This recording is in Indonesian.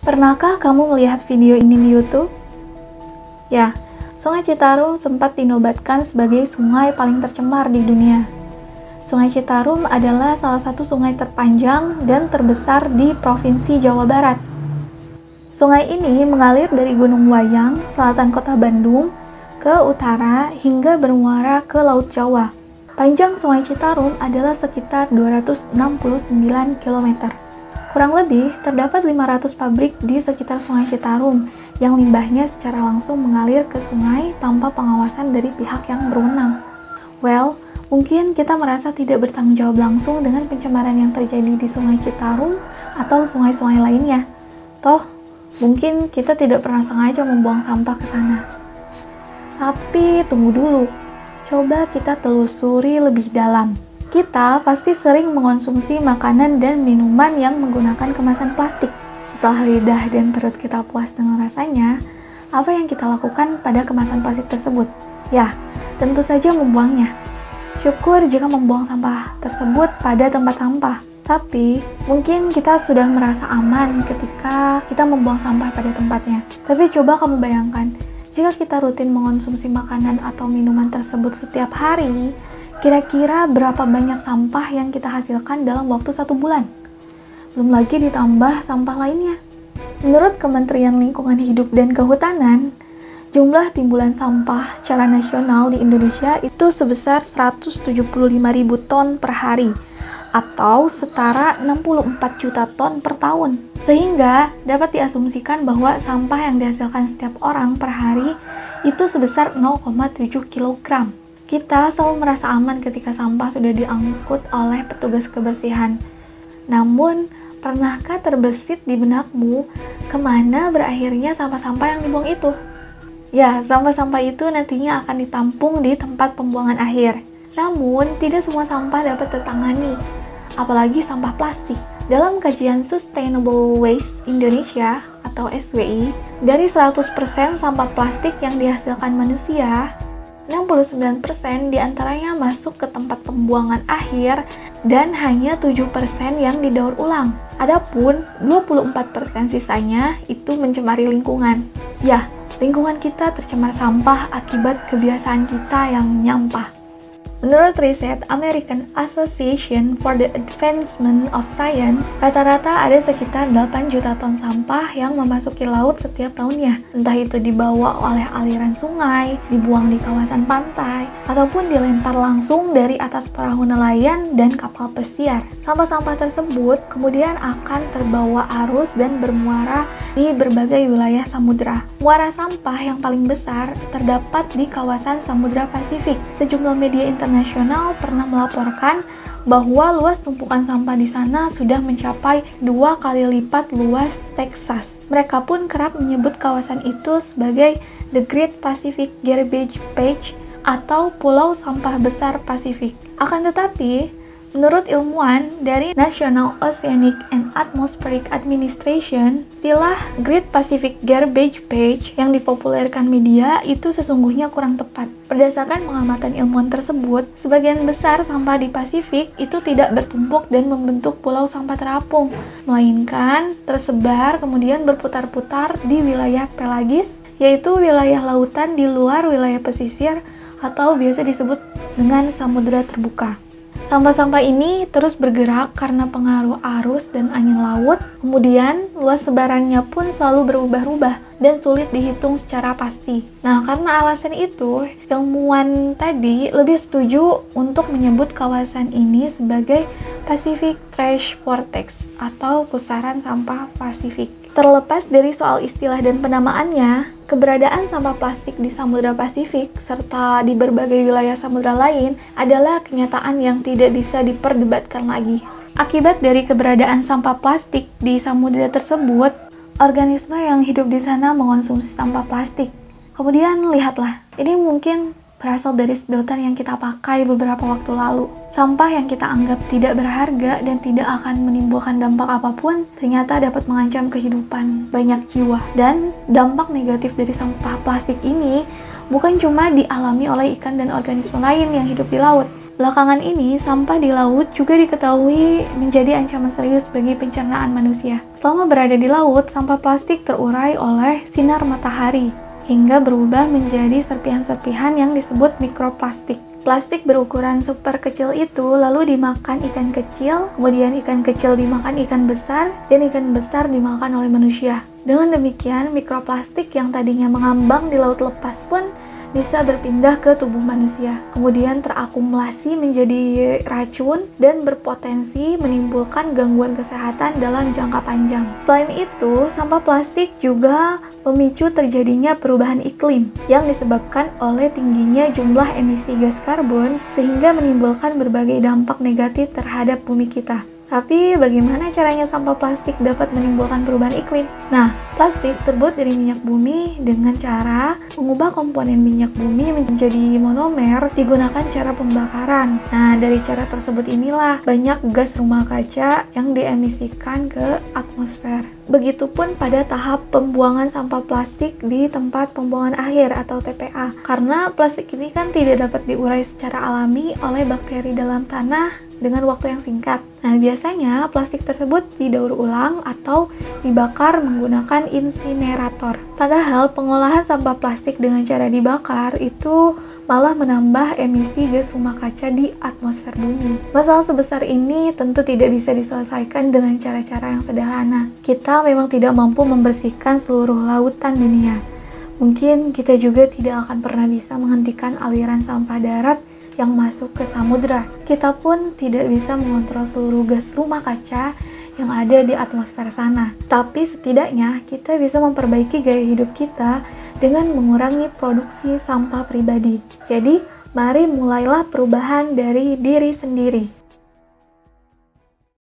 Pernahkah kamu melihat video ini di YouTube? Ya, Sungai Citarum sempat dinobatkan sebagai sungai paling tercemar di dunia. Sungai Citarum adalah salah satu sungai terpanjang dan terbesar di Provinsi Jawa Barat. Sungai ini mengalir dari Gunung Wayang, selatan kota Bandung, ke utara hingga bermuara ke Laut Jawa. Panjang Sungai Citarum adalah sekitar 269 km. Kurang lebih, terdapat 500 pabrik di sekitar Sungai Citarum yang limbahnya secara langsung mengalir ke sungai tanpa pengawasan dari pihak yang berwenang. Well, mungkin kita merasa tidak bertanggung jawab langsung dengan pencemaran yang terjadi di Sungai Citarum atau sungai-sungai lainnya. Toh, mungkin kita tidak pernah sengaja membuang sampah ke sana. Tapi tunggu dulu, coba kita telusuri lebih dalam. Kita pasti sering mengonsumsi makanan dan minuman yang menggunakan kemasan plastik. Setelah lidah dan perut kita puas dengan rasanya, apa yang kita lakukan pada kemasan plastik tersebut? Ya, tentu saja membuangnya. Syukur jika membuang sampah tersebut pada tempat sampah. Tapi, mungkin kita sudah merasa aman ketika kita membuang sampah pada tempatnya. Tapi coba kamu bayangkan, jika kita rutin mengonsumsi makanan atau minuman tersebut setiap hari, kira-kira berapa banyak sampah yang kita hasilkan dalam waktu 1 bulan? Belum lagi ditambah sampah lainnya. Menurut Kementerian Lingkungan Hidup dan Kehutanan, jumlah timbulan sampah secara nasional di Indonesia itu sebesar 175.000 ton per hari, atau setara 64 juta ton per tahun. Sehingga dapat diasumsikan bahwa sampah yang dihasilkan setiap orang per hari itu sebesar 0,7 kg. Kita selalu merasa aman ketika sampah sudah diangkut oleh petugas kebersihan. Namun, pernahkah terbersit di benakmu kemana berakhirnya sampah-sampah yang dibuang itu? Ya, sampah-sampah itu nantinya akan ditampung di tempat pembuangan akhir. Namun, tidak semua sampah dapat tertangani, apalagi sampah plastik. Dalam kajian Sustainable Waste Indonesia atau SWI, dari 100% sampah plastik yang dihasilkan manusia, 69% diantaranya masuk ke tempat pembuangan akhir dan hanya 7% yang didaur ulang. Adapun 24% sisanya itu mencemari lingkungan. Ya, lingkungan kita tercemar sampah akibat kebiasaan kita yang nyampah. Menurut riset American Association for the Advancement of Science, rata-rata ada sekitar 8 juta ton sampah yang memasuki laut setiap tahunnya. Entah itu dibawa oleh aliran sungai, dibuang di kawasan pantai, ataupun dilempar langsung dari atas perahu nelayan dan kapal pesiar. Sampah-sampah tersebut kemudian akan terbawa arus dan bermuara di berbagai wilayah samudera. Muara sampah yang paling besar terdapat di kawasan Samudra Pasifik. Sejumlah media internasional pernah melaporkan bahwa luas tumpukan sampah di sana sudah mencapai 2 kali lipat luas Texas. Mereka pun kerap menyebut kawasan itu sebagai The Great Pacific Garbage Patch atau Pulau Sampah Besar Pasifik. Akan tetapi, menurut ilmuwan dari National Oceanic and Atmospheric Administration, istilah Great Pacific Garbage Patch yang dipopulerkan media itu sesungguhnya kurang tepat. Berdasarkan pengamatan ilmuwan tersebut, sebagian besar sampah di Pasifik itu tidak bertumpuk dan membentuk pulau sampah terapung, melainkan tersebar kemudian berputar-putar di wilayah pelagis, yaitu wilayah lautan di luar wilayah pesisir atau biasa disebut dengan samudera terbuka. Sampah-sampah ini terus bergerak karena pengaruh arus dan angin laut, kemudian luas sebarannya pun selalu berubah-ubah dan sulit dihitung secara pasti. Nah, karena alasan itu, ilmuwan tadi lebih setuju untuk menyebut kawasan ini sebagai Pacific Trash Vortex atau pusaran sampah Pasifik. Terlepas dari soal istilah dan penamaannya, keberadaan sampah plastik di Samudra Pasifik serta di berbagai wilayah samudra lain adalah kenyataan yang tidak bisa diperdebatkan lagi. Akibat dari keberadaan sampah plastik di samudra tersebut, organisme yang hidup di sana mengonsumsi sampah plastik. Kemudian lihatlah, ini mungkin berasal dari sedotan yang kita pakai beberapa waktu lalu. Sampah yang kita anggap tidak berharga dan tidak akan menimbulkan dampak apapun, ternyata dapat mengancam kehidupan banyak jiwa. Dan dampak negatif dari sampah plastik ini bukan cuma dialami oleh ikan dan organisme lain yang hidup di laut, Belakangan ini, sampah di laut juga diketahui menjadi ancaman serius bagi pencernaan manusia. Selama berada di laut, sampah plastik terurai oleh sinar matahari hingga berubah menjadi serpihan-serpihan yang disebut mikroplastik. Plastik berukuran super kecil itu lalu dimakan ikan kecil, kemudian ikan kecil dimakan ikan besar, dan ikan besar dimakan oleh manusia. Dengan demikian, mikroplastik yang tadinya mengambang di laut lepas pun bisa berpindah ke tubuh manusia, kemudian terakumulasi menjadi racun dan berpotensi menimbulkan gangguan kesehatan dalam jangka panjang. Selain itu, sampah plastik juga memicu terjadinya perubahan iklim yang disebabkan oleh tingginya jumlah emisi gas karbon sehingga menimbulkan berbagai dampak negatif terhadap bumi kita. Tapi bagaimana caranya sampah plastik dapat menimbulkan perubahan iklim? Nah, plastik terbuat dari minyak bumi dengan cara mengubah komponen minyak bumi menjadi monomer digunakan cara pembakaran. Nah, dari cara tersebut inilah banyak gas rumah kaca yang diemisikan ke atmosfer. Begitupun pada tahap pembuangan sampah plastik di tempat pembuangan akhir atau TPA. Karena plastik ini kan tidak dapat diurai secara alami oleh bakteri dalam tanah dengan waktu yang singkat. Nah, biasanya plastik tersebut didaur ulang atau dibakar menggunakan insinerator. Padahal pengolahan sampah plastik dengan cara dibakar itu malah menambah emisi gas rumah kaca di atmosfer bumi. Masalah sebesar ini tentu tidak bisa diselesaikan dengan cara-cara yang sederhana. Kita memang tidak mampu membersihkan seluruh lautan dunia. Mungkin kita juga tidak akan pernah bisa menghentikan aliran sampah darat yang masuk ke samudra. Kita pun tidak bisa mengontrol seluruh gas rumah kaca yang ada di atmosfer sana. Tapi setidaknya kita bisa memperbaiki gaya hidup kita dengan mengurangi produksi sampah pribadi. Jadi, mari mulailah perubahan dari diri sendiri.